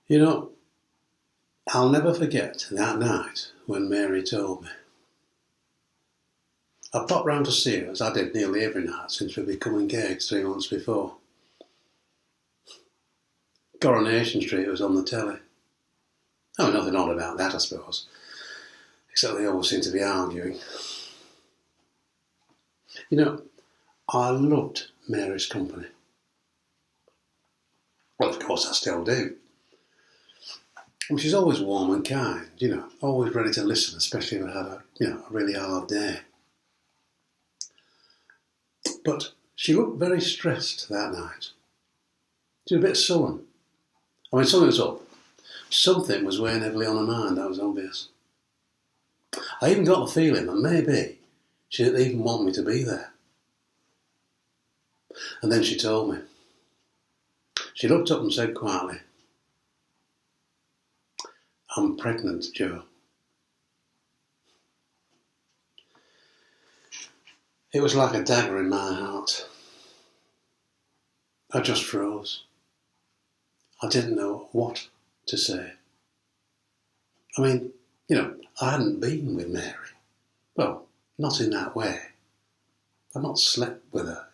You know, I'll never forget that night when Mary told me. I popped round to see her, as I did nearly every night since we'd become engaged 3 months before. Coronation Street was on the telly. Oh, nothing odd about that, I suppose, except they always seem to be arguing. You know, I loved Mary's company. Well, of course I still do. And she's always warm and kind, always ready to listen, especially if I had a really hard day. But she looked very stressed that night. She was a bit sullen. I mean, something was up. Something was weighing heavily on her mind, that was obvious. I even got the feeling that maybe she didn't even want me to be there. And then she told me. She looked up and said quietly, "I'm pregnant, Joe." It was like a dagger in my heart. I just froze. I didn't know what to say. I mean, I hadn't been with Mary. Well, not in that way. I'd not slept with her,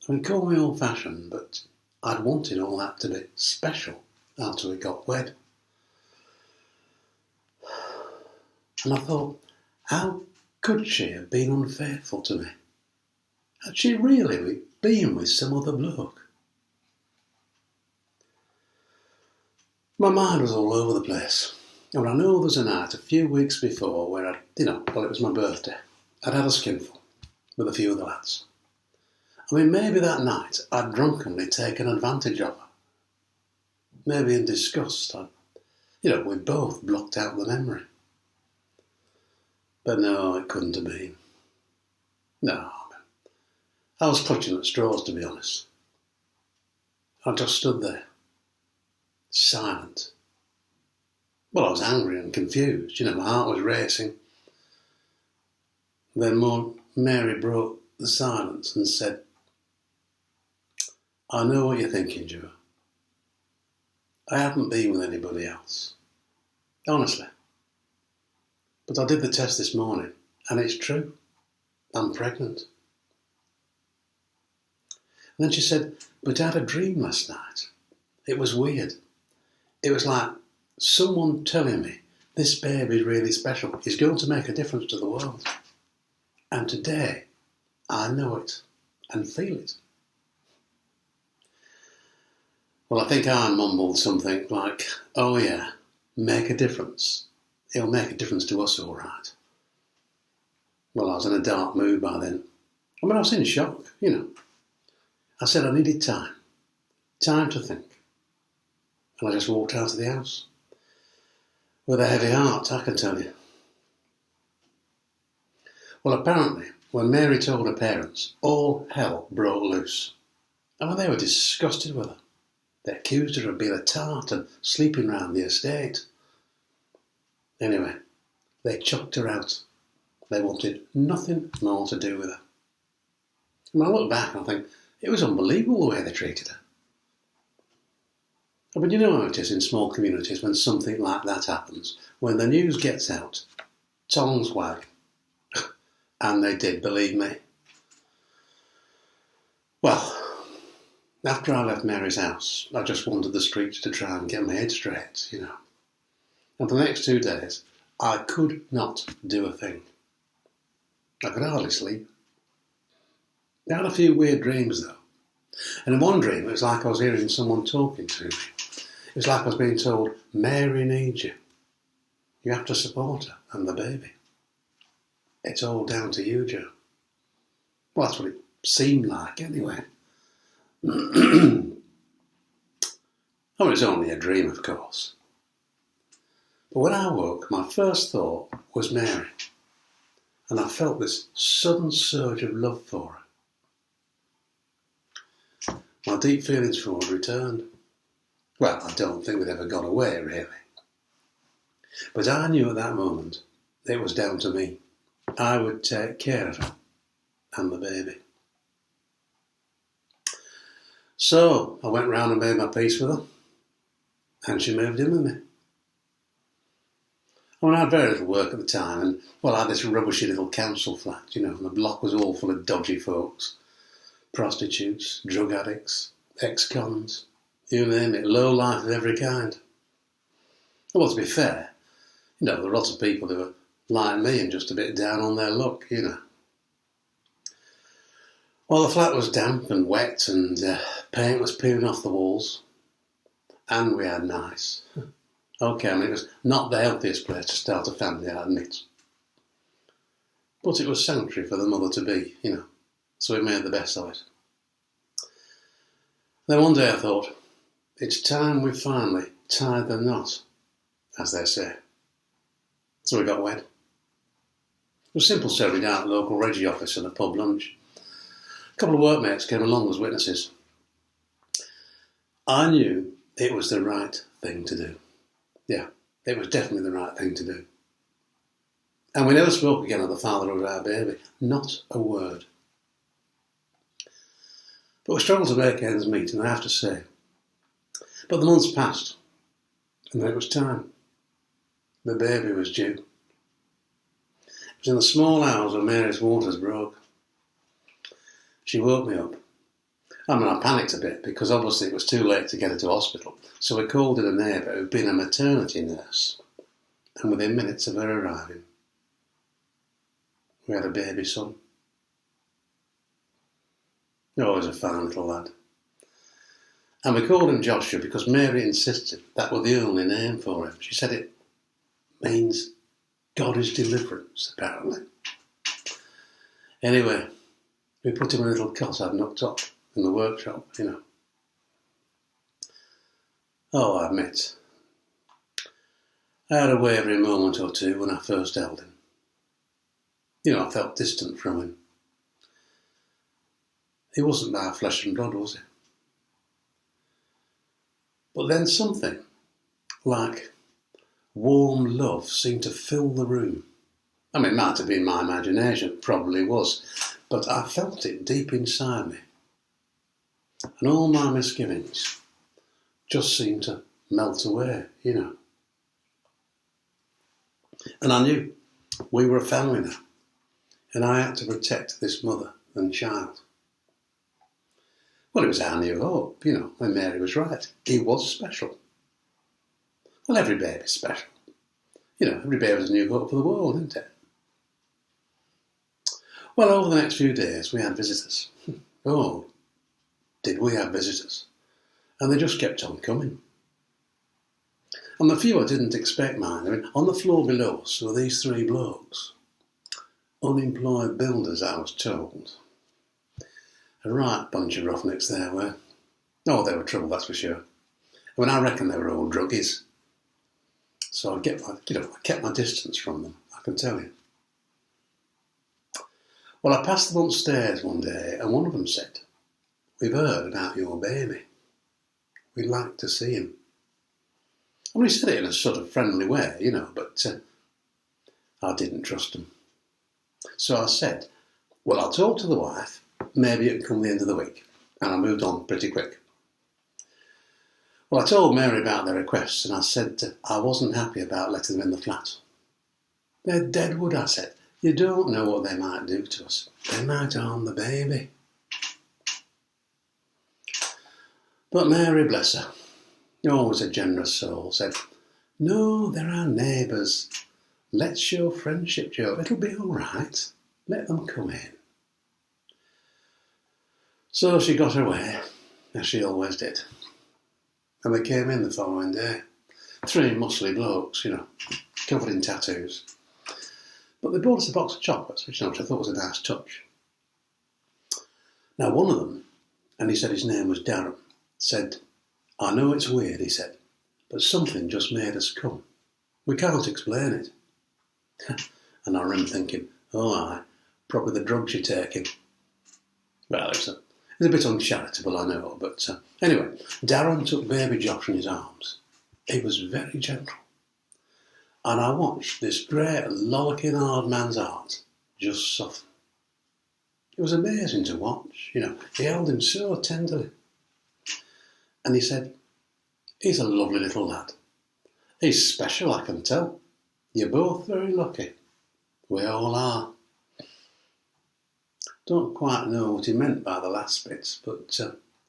I mean, call me old-fashioned, but I'd wanted all that to be special after we got wed. And I thought, how could she have been unfaithful to me? Had she really been with some other bloke? My mind was all over the place. And I know there was a night a few weeks before where it was my birthday. I'd had a skinful with a few of the lads. I mean, maybe that night I'd drunkenly taken advantage of her. Maybe in disgust, we both blocked out the memory. But no, it couldn't have been. No, I was clutching at straws, to be honest. I just stood there, silent. Well, I was angry and confused, my heart was racing. Then Mary broke the silence and said, "I know what you're thinking, Joe. I haven't been with anybody else. Honestly. But I did the test this morning, and it's true. I'm pregnant." And then she said, "But I had a dream last night. It was weird. It was like someone telling me this baby's really special. It's going to make a difference to the world. And today, I know it and feel it." Well, I think I mumbled something like, "Oh yeah, make a difference. It'll make a difference to us, all right." Well, I was in a dark mood by then. I was in shock, I said I needed time to think. And I just walked out of the house. With a heavy heart, I can tell you. Well, apparently, when Mary told her parents, all hell broke loose. They were disgusted with her. They accused her of being a tart and sleeping round the estate. Anyway, they chucked her out. They wanted nothing more to do with her. And I look back and I think, it was unbelievable the way they treated her. But you know how it is in small communities when something like that happens. When the news gets out, tongues wag. And they did, believe me. Well, after I left Mary's house, I just wandered the streets to try and get my head straight, And for the next 2 days, I could not do a thing. I could hardly sleep. I had a few weird dreams, though. And in one dream, it was like I was hearing someone talking to me. It was like I was being told, "Mary needs you. You have to support her and the baby. It's all down to you, Joe." Well, that's what it seemed like, anyway. It's only a dream, of course. But when I woke, my first thought was Mary. And I felt this sudden surge of love for her. My deep feelings for her returned. Well, I don't think they'd ever gone away, really. But I knew at that moment it was down to me. I would take care of her and the baby. So I went round and made my peace with her. and she moved in with me. I mean, I had very little work at the time, and, well, I had this rubbishy little council flat, you know, and the block was all full of dodgy folks, prostitutes, drug addicts, ex-cons, you name it, low life of every kind. Well, to be fair, you know, there were lots of people who were like me and just a bit down on their luck, you know. Well, the flat was damp and wet, and paint was peeling off the walls, and we had mice. Okay, I mean, it was not the healthiest place to start a family, I admit. But it was sanctuary for the mother-to-be, you know, so we made the best of it. Then one day I thought, it's time we finally tied the knot, as they say. So we got wed. It was simple ceremony down at the local Reggie office and a pub lunch. A couple of workmates came along as witnesses. I knew it was the right thing to do. Yeah, it was definitely the right thing to do. And we never spoke again of the fatherhood of our baby. Not a word. But we struggled to make ends meet, and I have to say. But the months passed, and then it was time. The baby was due. It was in the small hours when Mary's waters broke. She woke me up. I mean, I panicked a bit because obviously it was too late to get her to hospital, so we called in a neighbour who'd been a maternity nurse, and within minutes of her arriving, we had a baby son. Oh, he was a fine little lad. And we called him Joshua because Mary insisted that was the only name for him. She said it means God is deliverance, apparently. Anyway, we put him in a little cot I'd knocked up in the workshop, you know. Oh, I admit, I had a wavering moment or two when I first held him. You know, I felt distant from him. He wasn't my flesh and blood, was he? But then something like warm love seemed to fill the room. I mean, it might have been my imagination, it probably was, but I felt it deep inside me. And all my misgivings just seemed to melt away, you know. And I knew we were a family now, and I had to protect this mother and child. Well, it was our new hope, you know, and Mary was right. He was special. Well, every baby's special. You know, every baby's a new hope for the world, isn't it? Well, over the next few days, we had visitors. Oh, did we have visitors? And they just kept on coming. And the few I didn't expect, mind. I mean, on the floor below us were these three blokes. Unemployed builders, I was told. A right bunch of roughnecks they were. Oh, they were trouble, that's for sure. I mean, I reckon they were all druggies. So I kept my distance from them, I can tell you. Well, I passed them upstairs one day, and one of them said, "We've heard about your baby. We'd like to see him." I mean, he said it in a sort of friendly way, you know, but I didn't trust him. So I said, "Well, I'll talk to the wife. Maybe it can come the end of the week." And I moved on pretty quick. Well, I told Mary about their requests, and I said I wasn't happy about letting them in the flat. "They're deadwood," I said. "You don't know what they might do to us. They might harm the baby." But Mary, bless her, always a generous soul, said, "No, they're our neighbours. Let's show friendship, Joe. It'll be all right. Let them come in." So she got her way, as she always did. And they came in the following day. Three muscly blokes, you know, covered in tattoos. But they bought us a box of chocolates, which I thought was a nice touch. Now, one of them, and he said his name was Darren, said, "I know it's weird," he said, "but something just made us come. We can't explain it." And I remember thinking, oh aye, probably the drugs you're taking. Well, it's a bit uncharitable, I know, but anyway, Darren took baby Josh in his arms. He was very gentle. And I watched this great lollocking hard man's heart just soften. It was amazing to watch, you know. He held him so tenderly. And he said, He's a lovely little lad. He's special, I can tell. You're both very lucky. We all are. Don't quite know what he meant by the last bit, but,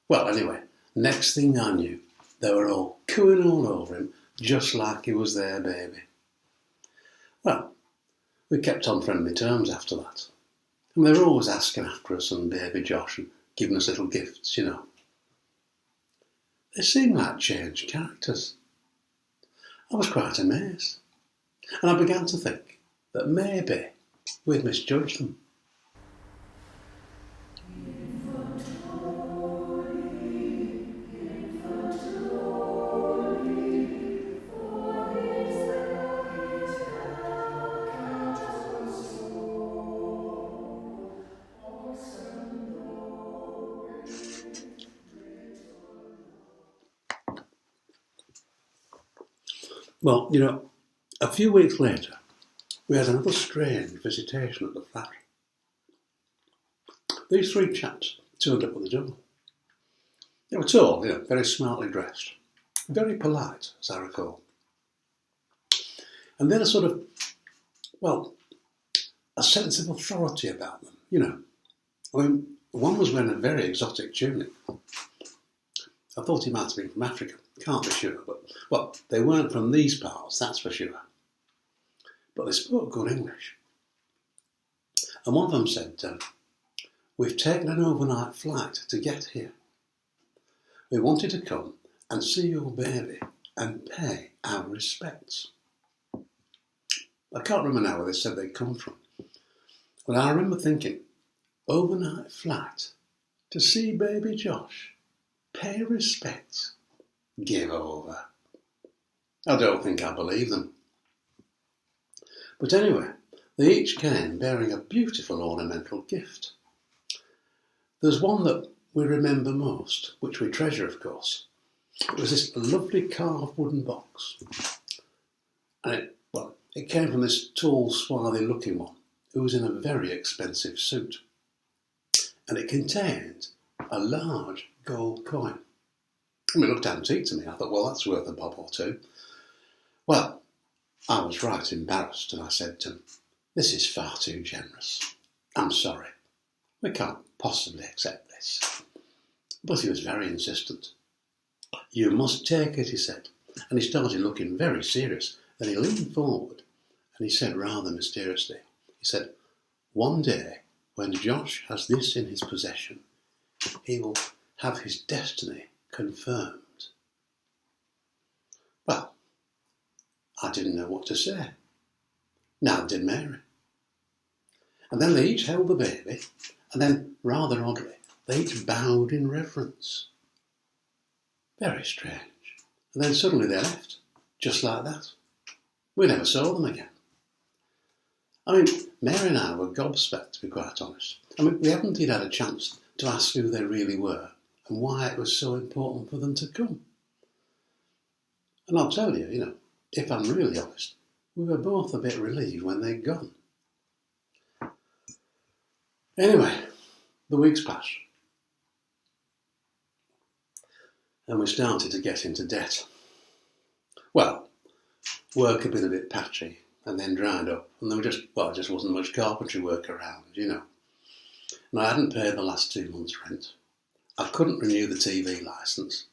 well, anyway, next thing I knew, they were all cooing all over him, just like he was their baby. Well, we kept on friendly terms after that. And they were always asking after us and baby Josh and giving us little gifts, you know. They seemed like changed characters. I was quite amazed. And I began to think that maybe we'd misjudged them. Well, you know, a few weeks later, we had another strange visitation at the flat. These three chaps turned up at the door. They were tall, you know, very smartly dressed, very polite, as I recall. And then a sort of, well, a sense of authority about them, you know. I mean, one was wearing a very exotic tunic. I thought he might have been from Africa. Can't be sure, but, well, they weren't from these parts, that's for sure. But they spoke good English. And one of them said, we've taken an overnight flight to get here. We wanted to come and see your baby and pay our respects. I can't remember now where they said they'd come from. But I remember thinking, overnight flight to see baby Josh, pay respects. Give over. I don't think I believe them. But anyway, they each came bearing a beautiful ornamental gift. There's one that we remember most, which we treasure, of course. It was this lovely carved wooden box. And it came from this tall, swarthy-looking one who was in a very expensive suit. And it contained a large gold coin. I mean, it looked antique to me. I thought, well, that's worth a bob or two. Well, I was right embarrassed, and I said to him, this is far too generous. I'm sorry. We can't possibly accept this. But he was very insistent. You must take it, he said. And he started looking very serious. Then he leaned forward, and he said rather mysteriously, he said, one day, when Josh has this in his possession, he will have his destiny confirmed. Well, I didn't know what to say. Now did Mary. And then they each held the baby, and then, rather oddly, they each bowed in reverence. Very strange. And then suddenly they left, just like that. We never saw them again. I mean, Mary and I were gobsmacked, to be quite honest. I mean, we hadn't even had a chance to ask who they really were and why it was so important for them to come. And I'll tell you, you know, if I'm really honest, we were both a bit relieved when they'd gone. Anyway, the weeks passed. And we started to get into debt. Well, work had been a bit patchy and then dried up, and there just wasn't much carpentry work around, you know. And I hadn't paid the last 2 months' rent. I couldn't renew the TV licence.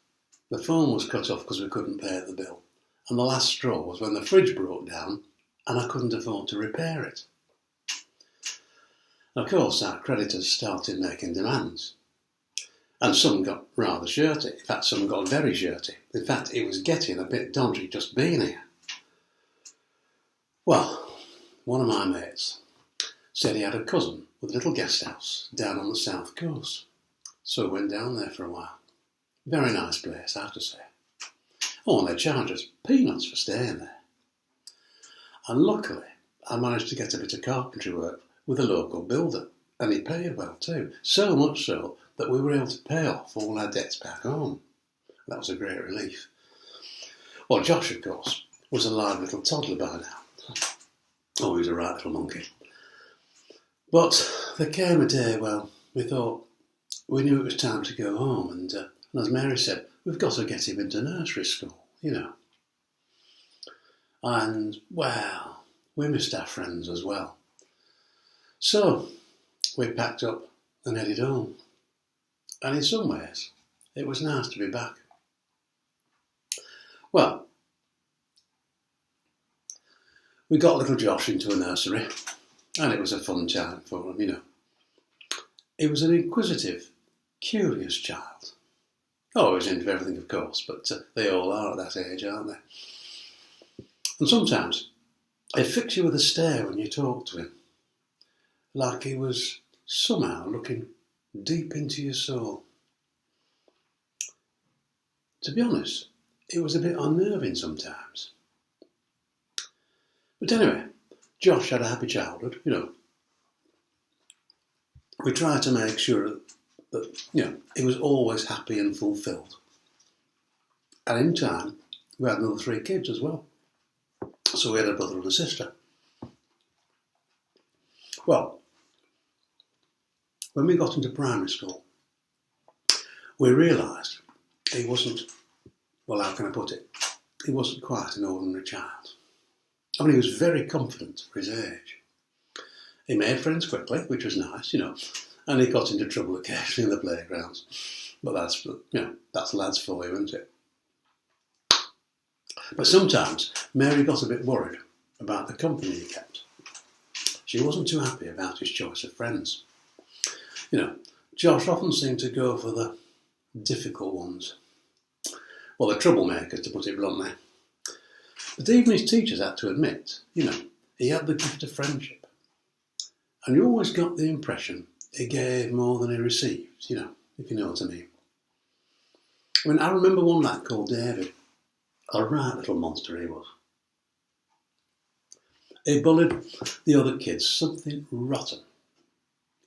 The phone was cut off because we couldn't pay the bill. And the last straw was when the fridge broke down and I couldn't afford to repair it. Of course, our creditors started making demands. And some got rather shirty. In fact, some got very shirty. In fact, it was getting a bit dodgy just being here. Well, one of my mates said he had a cousin with a little guest house down on the south coast. So we went down there for a while. Very nice place, I have to say. Oh, and they charged us peanuts for staying there. And luckily, I managed to get a bit of carpentry work with a local builder, and he paid well too, so much so that we were able to pay off all our debts back home. That was a great relief. Well, Josh, of course, was a live little toddler by now. Oh, he was a right little monkey. But there came a day, well, we thought we knew it was time to go home, and as Mary said, we've got to get him into nursery school, you know. And, well, we missed our friends as well. So we packed up and headed home. And in some ways, it was nice to be back. Well, we got little Josh into a nursery, and it was a fun time for him, you know. He was an inquisitive, curious child. Oh, he was into everything, of course, but they all are at that age, aren't they? And sometimes he'd fix you with a stare when you talked to him, like he was somehow looking deep into your soul. To be honest, it was a bit unnerving sometimes. But anyway, Josh had a happy childhood, you know. We tried to make sure that, you know, he was always happy and fulfilled. And in time, we had another 3 kids as well. So we had a brother and a sister. Well, when we got into primary school, we realised he wasn't, well, how can I put it? He wasn't quite an ordinary child. I mean, he was very confident for his age. He made friends quickly, which was nice, you know, and he got into trouble occasionally in the playgrounds. But that's, you know, that's lads for you, isn't it? But sometimes Mary got a bit worried about the company he kept. She wasn't too happy about his choice of friends. You know, Josh often seemed to go for the difficult ones. Well, the troublemakers, to put it bluntly. But even his teachers had to admit, you know, he had the gift of friendship. And you always got the impression he gave more than he received, you know, if you know what I mean. I mean, I remember one lad called David. A right little monster he was. He bullied the other kids something rotten.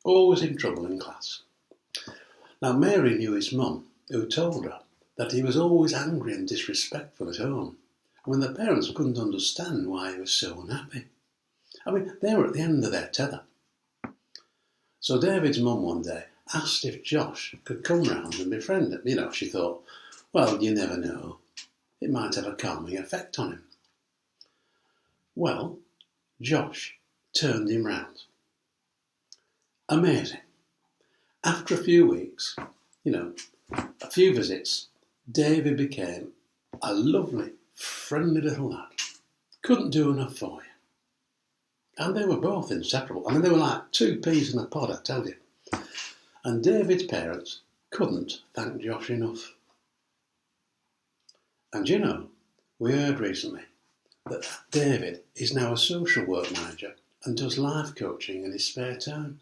Always in trouble in class. Now, Mary knew his mum, who told her that he was always angry and disrespectful at home, when the parents couldn't understand why he was so unhappy. I mean, they were at the end of their tether. So David's mum one day asked if Josh could come round and befriend him. You know, she thought, well, you never know. It might have a calming effect on him. Well, Josh turned him round. Amazing. After a few weeks, you know, a few visits, David became a lovely, friendly little lad. Couldn't do enough for you. And they were both inseparable. I mean, they were like 2 peas in a pod, I tell you. And David's parents couldn't thank Josh enough. And you know, we heard recently that David is now a social work manager and does life coaching in his spare time.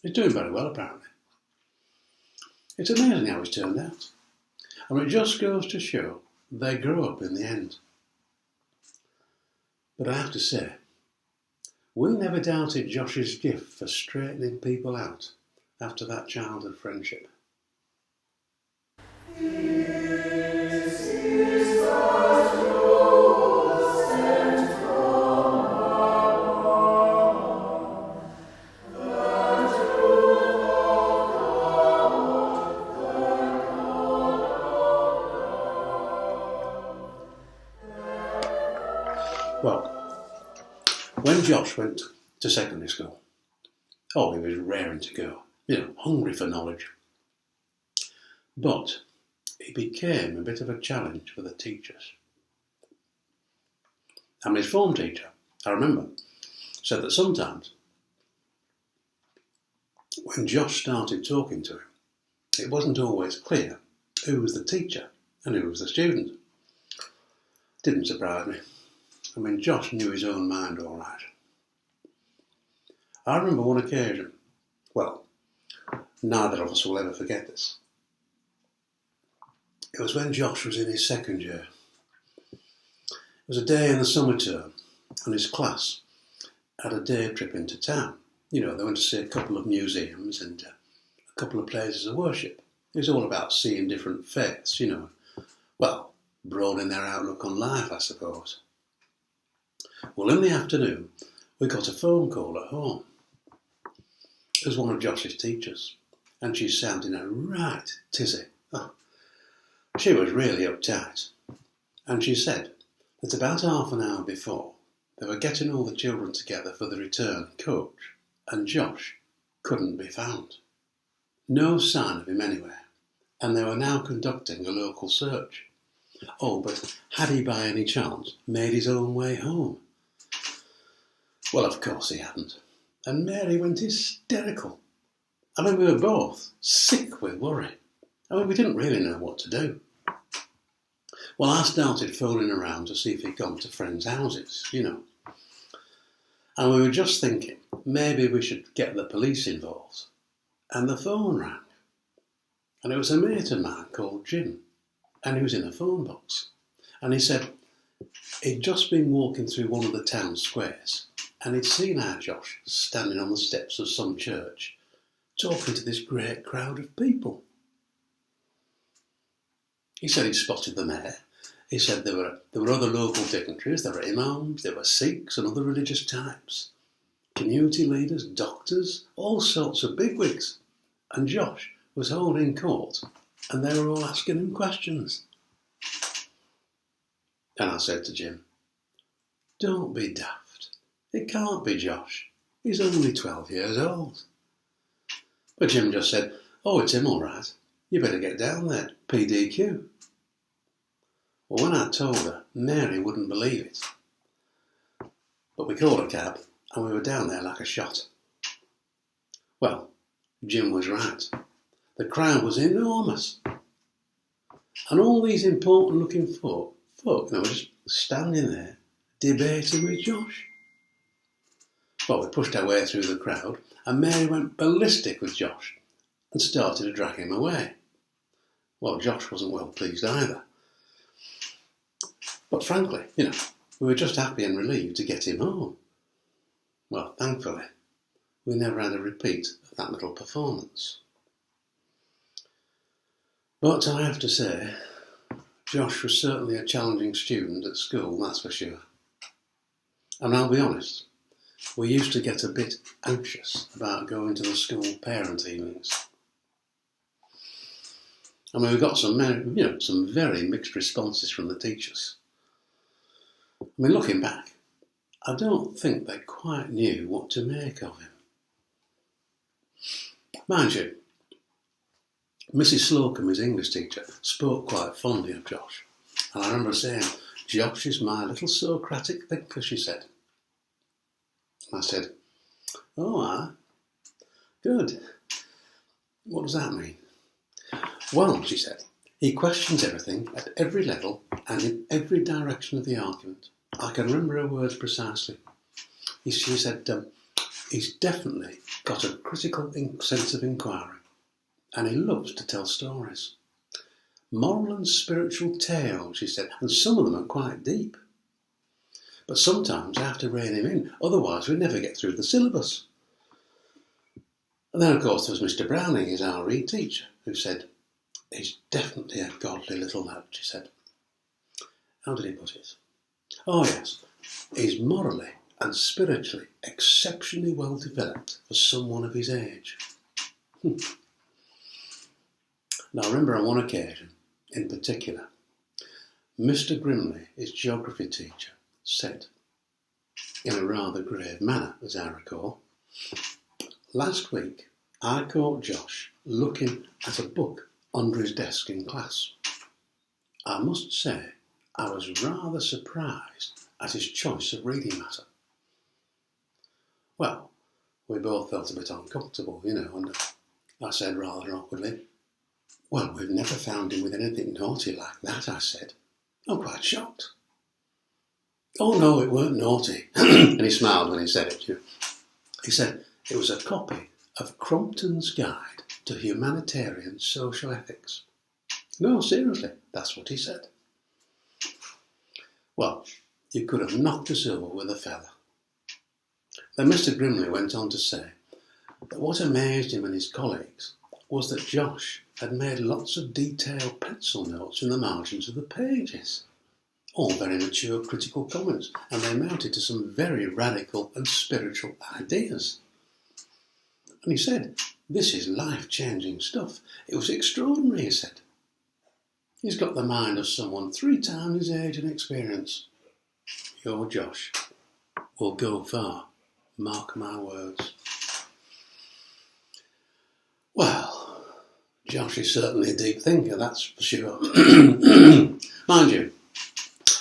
He's doing very well, apparently. It's amazing how he's turned out. I mean, it just goes to show they grow up in the end. But I have to say, we never doubted Josh's gift for straightening people out after that childhood friendship. Well, when Josh went to secondary school, oh, he was raring to go, you know, hungry for knowledge. But he became a bit of a challenge for the teachers. And his form teacher, I remember, said that sometimes when Josh started talking to him, it wasn't always clear who was the teacher and who was the student. Didn't surprise me. I mean, Josh knew his own mind all right. I remember one occasion, well, neither of us will ever forget this. It was when Josh was in his second year. It was a day in the summer term, and his class had a day trip into town. You know, they went to see a couple of museums and a couple of places of worship. It was all about seeing different faiths, you know. Well, broadening their outlook on life, I suppose. Well, in the afternoon, we got a phone call at home. It was one of Josh's teachers, and she's sounding a right tizzy. Oh, She was really uptight, and she said that about half an hour before they were getting all the children together for the return coach, and Josh couldn't be found. No sign of him anywhere, and they were now conducting a local search. Oh, but had he by any chance made his own way home? Well, of course he hadn't, and Mary went hysterical. I mean, we were both sick with worry. I mean, we didn't really know what to do. Well, I started phoning around to see if he'd gone to friends' houses, And we were just thinking, maybe we should get the police involved. And the phone rang. And it was a mate of mine called Jim. And he was in a phone box. And he said he'd just been walking through one of the town squares and he'd seen our Josh standing on the steps of some church talking to this great crowd of people. He said he'd spotted the mayor. He said there were other local dignitaries, there were imams, there were Sikhs and other religious types, community leaders, doctors, all sorts of bigwigs. And Josh was holding court and they were all asking him questions. And I said to Jim, "Don't be daft. It can't be Josh. He's only 12 years old." But Jim just said, "Oh, it's him all right. You better get down there, PDQ." Well, when I told her, Mary wouldn't believe it. But we called a cab and we were down there like a shot. Well, Jim was right. The crowd was enormous. And all these important looking folk were just standing there debating with Josh. Well, we pushed our way through the crowd and Mary went ballistic with Josh and started to drag him away. Well, Josh wasn't well pleased either. But frankly, we were just happy and relieved to get him home. Well, thankfully, we never had a repeat of that little performance. But I have to say, Josh was certainly a challenging student at school, that's for sure. And I'll be honest, we used to get a bit anxious about going to the school parent evenings. I mean, we got some very mixed responses from the teachers. I mean, looking back, I don't think they quite knew what to make of him. Mind you, Mrs. Slocum, his English teacher, spoke quite fondly of Josh. And I remember saying, "Josh is my little Socratic thinker," she said. And I said, "Oh, good. What does that mean?" "Well," she said, "he questions everything at every level and in every direction of the argument." I can remember her words precisely. She said, "He's definitely got a critical sense of inquiry and he loves to tell stories. Moral and spiritual tales," she said, "and some of them are quite deep. But sometimes I have to rein him in, otherwise we never get through the syllabus." And then, of course, there was Mr. Browning, his RE teacher, who said, "He's definitely a godly little lad," she said. How did he put it? Oh, yes, "He's morally and spiritually exceptionally well developed for someone of his age." Now, I remember on one occasion, in particular, Mr. Grimley, his geography teacher, said, in a rather grave manner, as I recall, "Last week, I caught Josh looking at a book under his desk in class. I must say, I was rather surprised at his choice of reading matter." Well, we both felt a bit uncomfortable, and I said rather awkwardly, "Well, we've never found him with anything naughty like that," I said. "I'm quite shocked." "Oh no, it weren't naughty." And he smiled when he said it. He said it was a copy of Crompton's Guide to Humanitarian Social Ethics. No, seriously, that's what he said. Well, you could have knocked us over with a feather. Then Mr. Grimley went on to say that what amazed him and his colleagues was that Josh had made lots of detailed pencil notes in the margins of the pages. All very mature critical comments, and they amounted to some very radical and spiritual ideas. And he said, "This is life-changing stuff. It was extraordinary," he said. He's got the mind of someone 3 times his age and experience. Your Josh will go far, mark my words. Well, Josh is certainly a deep thinker, that's for sure. Mind you,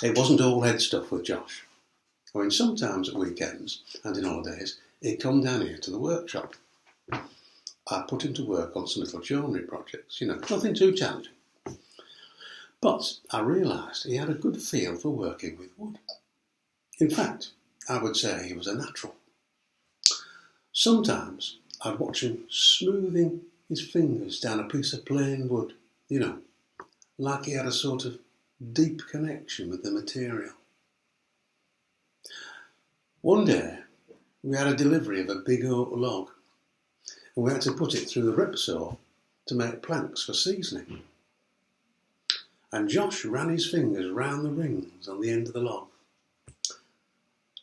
it wasn't all head stuff with Josh. I mean, sometimes at weekends and in holidays, he'd come down here to the workshop. I put him to work on some little joinery projects, nothing too challenging. But I realised he had a good feel for working with wood. In fact, I would say he was a natural. Sometimes I'd watch him smoothing his fingers down a piece of plain wood, like he had a sort of deep connection with the material. One day, we had a delivery of a big oak log, and we had to put it through the rip saw to make planks for seasoning. And Josh ran his fingers round the rings on the end of the log.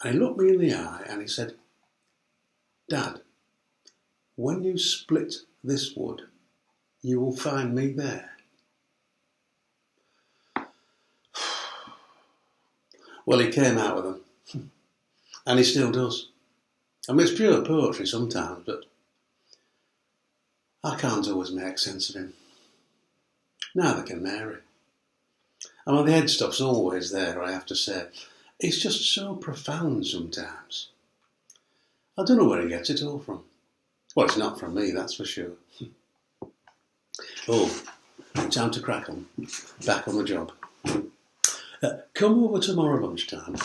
And he looked me in the eye and he said, "Dad, when you split this wood, you will find me there." Well, he came out with them. And he still does. I mean, it's pure poetry sometimes, but I can't always make sense of him. Neither can Mary. I mean, the head stuff's always there, I have to say. It's just so profound sometimes. I don't know where he gets it all from. Well, it's not from me, that's for sure. Oh, time to crack on. Back on the job. Come over tomorrow lunchtime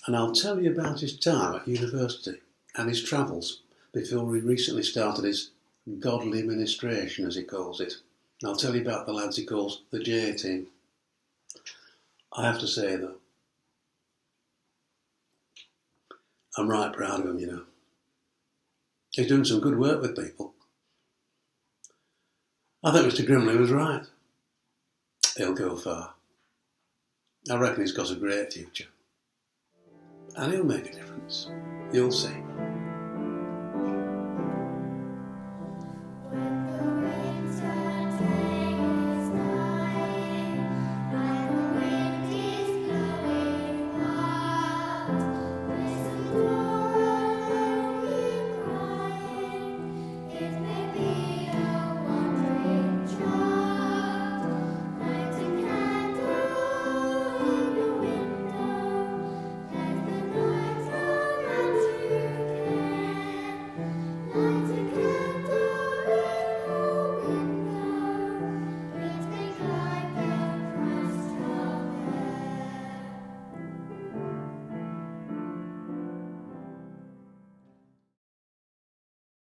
and I'll tell you about his time at university and his travels before he recently started his godly ministration, as he calls it. And I'll tell you about the lads he calls the J team. I have to say, though, I'm right proud of him, He's doing some good work with people. I think Mr. Grimley was right. He'll go far. I reckon he's got a great future. And he'll make a difference. You'll see.